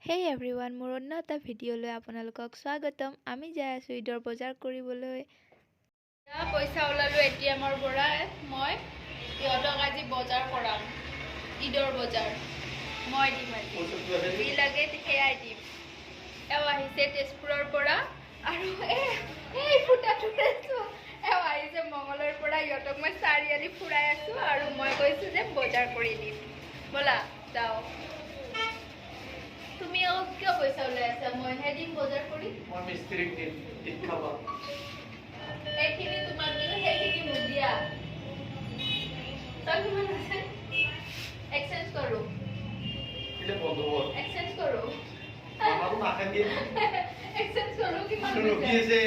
Hey everyone, মোৰ অন্য এটা ভিডিঅ'লৈ আপোনালোকক স্বাগতম। আমি যাই আছো ঈদৰ বজাৰ কৰিবলৈ। পইচা ওলালো এটিএমৰ পৰা মই ইহঁতক আজি বজাৰ কৰাম। ঈদৰ বজাৰ মই দিম আজি। যি লাগে সেয়াই দিম। এও আহিছে তেজপুৰৰ পৰা আৰু এই ফুটাটো দেখিছো। এও আহিছে মঙলৰ পৰা। ইহঁতক মই চাৰিআলি ফুৰাই আছো আৰু মই কৈছো যে বজাৰ কৰি দিম। ব'লা যাওঁ। তুমি কিয় পইচা ওলাই আছা? মইহে দিম বজাৰ কৰি। মই মিস্ত্ৰীক দিম ঈদ খাবা। এইখিনি তোমাক দিলে সেইখিনি মোক দিয়া। তই কিমান আছে? এক্সচেঞ্জ কৰো। কিলে বন্ধ হ'ল। এক্সচেঞ্জ কৰো। আমাৰো নাখাই দিয়ে। এক্সচেঞ্জ কৰো কিমান ৰখি আছে।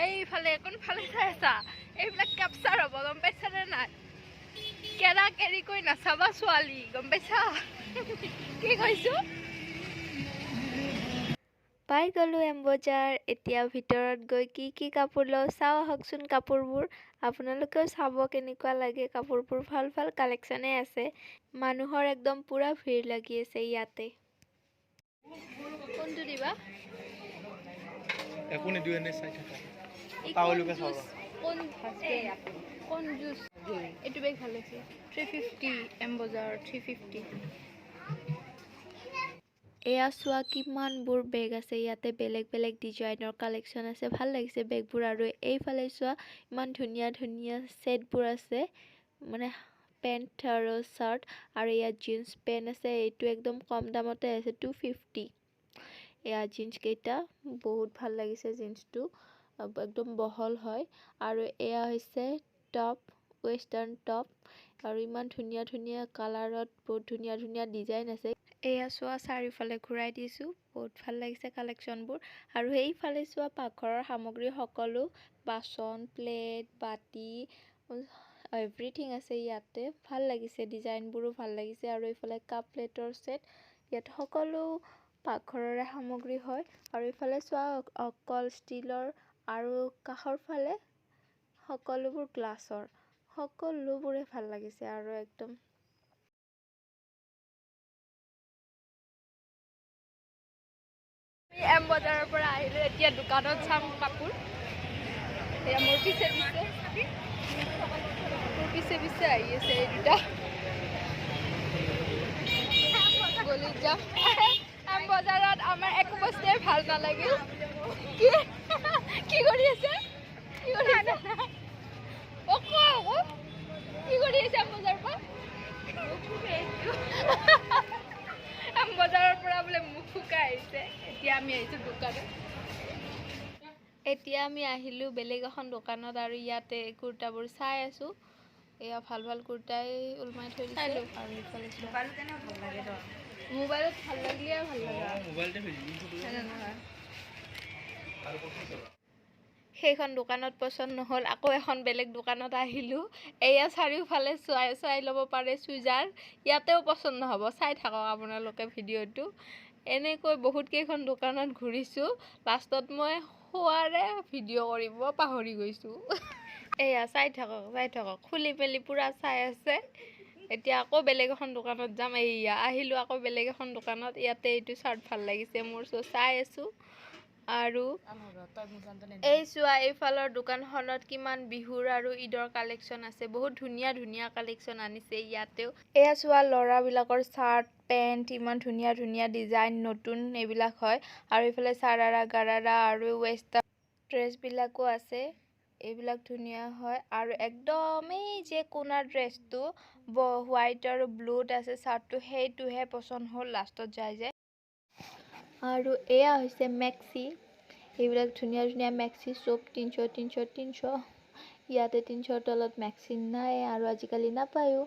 এইফালে কোনফালে চাই আছা? এইবিলাক কেপচাৰ হ'ব গম পাইছানে নাই? কেৰা কেৰি কৈ নাচাবা ছোৱালী গম পাইছা? কি কৈছো? পাই গ'লো এম বজাৰ। এতিয়া ভিতৰত গৈ কি কাপোৰ লওঁ চাওঁ আহকচোন কাপোৰবোৰ। আপোনালোকেও চাব কেনেকুৱা লাগে কাপোৰবোৰ। ভাল কালেকশ্যনে আছে। মানুহৰ একদম পুৰা ভিৰ লাগি আছে ইয়াতে। কোনটো দিবা? একো নিদিও এনে চাই থাকা। তাওলুকে চাবা। কোন জুস? এইটো বেগ ভাল আছে। 350 এম বজাৰ 350। এয়া চোৱা কিমানবোৰ বেগ আছে ইয়াতে। বেলেগ ডিজাইনৰ কালেকশ্যন আছে। ভাল লাগিছে বেগবোৰ। আৰু এইফালে চোৱা ইমান ধুনীয়া ছেটবোৰ আছে, মানে পেণ্ট আৰু চাৰ্ট। আৰু ইয়াত জিন্স পেণ্ট আছে। এইটো একদম কম দামতে আছে 250। এয়া জিন্স কেইটা বহুত ভাল লাগিছে। জিন্সটো একদম বহল হয়। আৰু এয়া হৈছে টপ, ৱেষ্টাৰ্ণ টপ। আৰু ইমান ধুনীয়া কালাৰত বহুত ধুনীয়া ডিজাইন আছে। এয়া চোৱা চাৰিওফালে ঘূৰাই দিছোঁ। বহুত ভাল লাগিছে কালেকশ্যনবোৰ। আৰু সেইফালে চোৱা পাকঘৰৰ সামগ্ৰী সকলো, বাচন, প্লেট, বাতি, এভৰিথিং আছে ইয়াতে। ভাল লাগিছে ডিজাইনবোৰো ভাল লাগিছে। আৰু এইফালে কাপ প্লেটৰ ছেট। ইয়াত সকলো পাকঘৰৰে সামগ্ৰী হয়। আৰু এইফালে চোৱা অকল ষ্টীলৰ আৰু কাষৰ ফালে সকলোবোৰ গ্লাছৰ। সকলোবোৰে ভাল লাগিছে। আৰু একদম এম বজাৰৰ পৰা আহিলো। এতিয়া দোকানত চাম কাপোৰ। এয়া মোৰ পিছে আহি আছে এই দুটা। গলি যাম। এম বজাৰত আমাৰ একো বস্তুৱে ভাল নালাগিল। কি কৰি আছে? কি কৰি আছে এম বজাৰৰ পৰা? এম বজাৰৰ পৰা বোলে মুখ শুকাই আহিছে। এতিয়া আমি আহিছো দোকানত। এতিয়া আমি আহিলোঁ বেলেগ এখন দোকানত। আৰু ইয়াতে কুৰ্তাবোৰ চাই আছোঁ। এয়া ভাল কুৰ্তাই ওলমাই থৈ দিছে। আৰু ইফালে মোবাইলত ভাল লাগিলে ভাল লগা। সেইখন দোকানত পচন্দ নহ'ল। আকৌ এখন বেলেগ দোকানত আহিলোঁ। এয়া চাৰিওফালে চাই ল'ব পাৰে চুইজাৰ। ইয়াতেও পচন্দ নহ'ব। চাই থাকক আপোনালোকে ভিডিঅ'টো। এনেকৈ বহুত কেইখন দোকানত ঘূৰিছোঁ। লাষ্টত মই শোৱাৰে ভিডিঅ' কৰিব পাহৰি গৈছোঁ। এয়া চাই থাকক খুলি মেলি পুৰা চাই আছে। এতিয়া আকৌ বেলেগ এখন দোকানত যাম। এয়া আহিলোঁ আকৌ বেলেগ এখন দোকানত। ইয়াতে এইটো চাৰ্ট ভাল লাগিছে মোৰ, চাই আছোঁ। আৰু এই চোৱা এইফালৰ দোকানখনত কিমান বিহুৰ আৰু ঈদৰ কালেকশ্যন আছে। বহুত ধুনীয়া কালেকশ্যন আনিছে ইয়াতেও। এয়া চোৱা ল'ৰাবিলাকৰ চাৰ্ট পেণ্ট, ইমান ধুনীয়া ডিজাইন নতুন এইবিলাক হয়। আৰু এইফালে চাৰাৰা গাৰাৰা আৰু ৱেষ্টাৰ্ণ ড্ৰেছবিলাকো আছে। এইবিলাক ধুনীয়া হয়। আৰু একদম এই যে কোনাৰ ড্ৰেছটো হোৱাইট আৰু ব্লুত আছে চাৰ্টটো, সেইটোহে পচন্দ হ'ল লাষ্টত যায়। আৰু এয়া হৈছে মেক্সি। এইবিলাক ধুনীয়া মেক্সি চব 300। ইয়াতে 300ৰ তলত মেক্সি নাই আৰু আজিকালি নাপায়ো।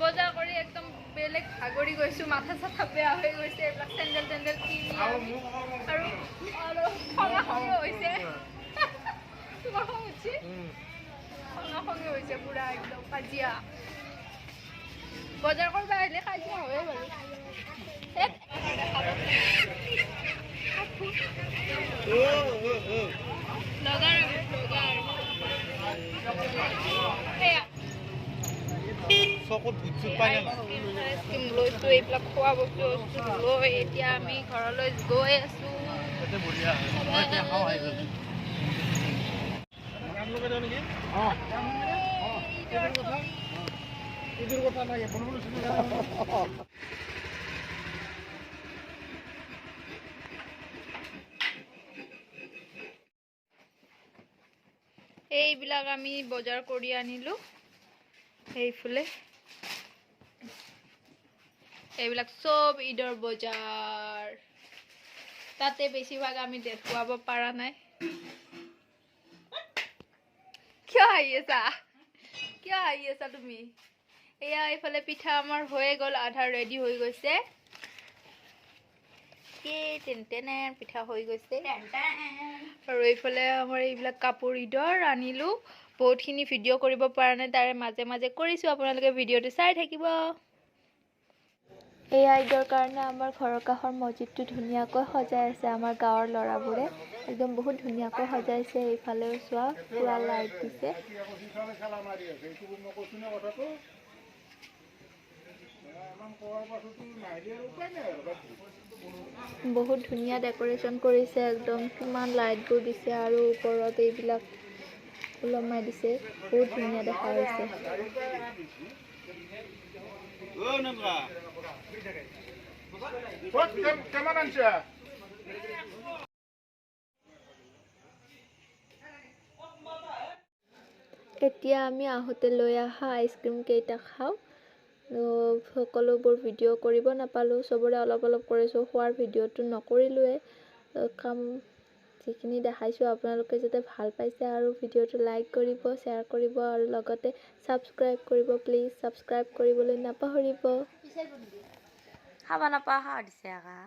বজাৰ কৰি একদম বেলেগ ভাগৰি গৈছো। মাথা চাথা বেয়া হৈ গৈছে। এইবিলাক চেণ্ডেল কিনি আৰু খঙা হৈছে। তোমাৰ খং উঠছে? খঙে হৈছে পুৰা একদম কাজিয়া। বজাৰ কৰিব আহিলে কাজিয়া হয়ে বাৰু। চকুত ভূত চুত এই পাই না আইচক্ৰীম চাইচক্ৰীম লৈছোঁ, এইবিলাক খোৱা বস্তু লৈ এতিয়া আমি ঘৰলৈ গৈ আছোঁ। তাতে বঢ়িয়া মই এতিয়া খাওঁ আহি গ'ল আপোনালোকে যাওঁ নেকি এইটোৰ কথা নাই এইবিলাক আমি বজাৰ কৰি আনিলোঁ। সেইফালে এইবিলাক চব ঈদৰ বজাৰ, তাতে বেছিভাগ আমি দেখুৱাব পৰা নাই। কিয় হাঁহি আছা? কিয় হাঁহি আছা তুমি? এয়া এইফালে পিঠা আমাৰ হৈয়ে গ'ল, আধা ৰেডি হৈ গৈছে। তেনে পিঠা হৈ গৈছে। আৰু এইফালে আমাৰ এইবিলাক কাপোৰ ঈদৰ আনিলোঁ। বহুতখিনি ভিডিঅ' কৰিব পৰা নাই, তাৰে মাজে মাজে কৰিছোঁ, আপোনালোকে ভিডিঅ'টো চাই থাকিব। এয়া ঈদৰ কাৰণে আমাৰ ঘৰৰ কাষৰ মছজিদটো ধুনীয়াকৈ সজাই আছে আমাৰ গাঁৱৰ ল'ৰাবোৰে। একদম বহুত ধুনীয়াকৈ সজাইছে। এইফালেও চোৱা পুৰা লাইট দিছে। বহুত ধুনীয়া ডেক'ৰেশ্যন কৰিছে, একদম কিমান লাইটবোৰ দিছে আৰু ওপৰত এইবিলাক ওলমাই দিছে, বহুত ধুনীয়া দেখা হৈছে। এতিয়া আমি আহোঁতে লৈ অহা আইচক্ৰীম কেইটা খাওঁ। সকলোবোৰ ভিডিঅ' কৰিব নাপালোঁ, চবৰে অলপ অলপ কৰিছোঁ, খোৱাৰ ভিডিঅ'টো নকৰিলোৱে। কাম যিখিনি দেখাইছোঁ আপোনালোকে যাতে ভাল পাইছে আৰু ভিডিঅ'টো লাইক কৰিব, শ্বেয়াৰ কৰিব আৰু লগতে ছাবস্ক্ৰাইব কৰিব। প্লিজ ছাবস্ক্ৰাইব কৰিবলৈ নাপাহৰিব। খাব নাপাহা দিছে আকা।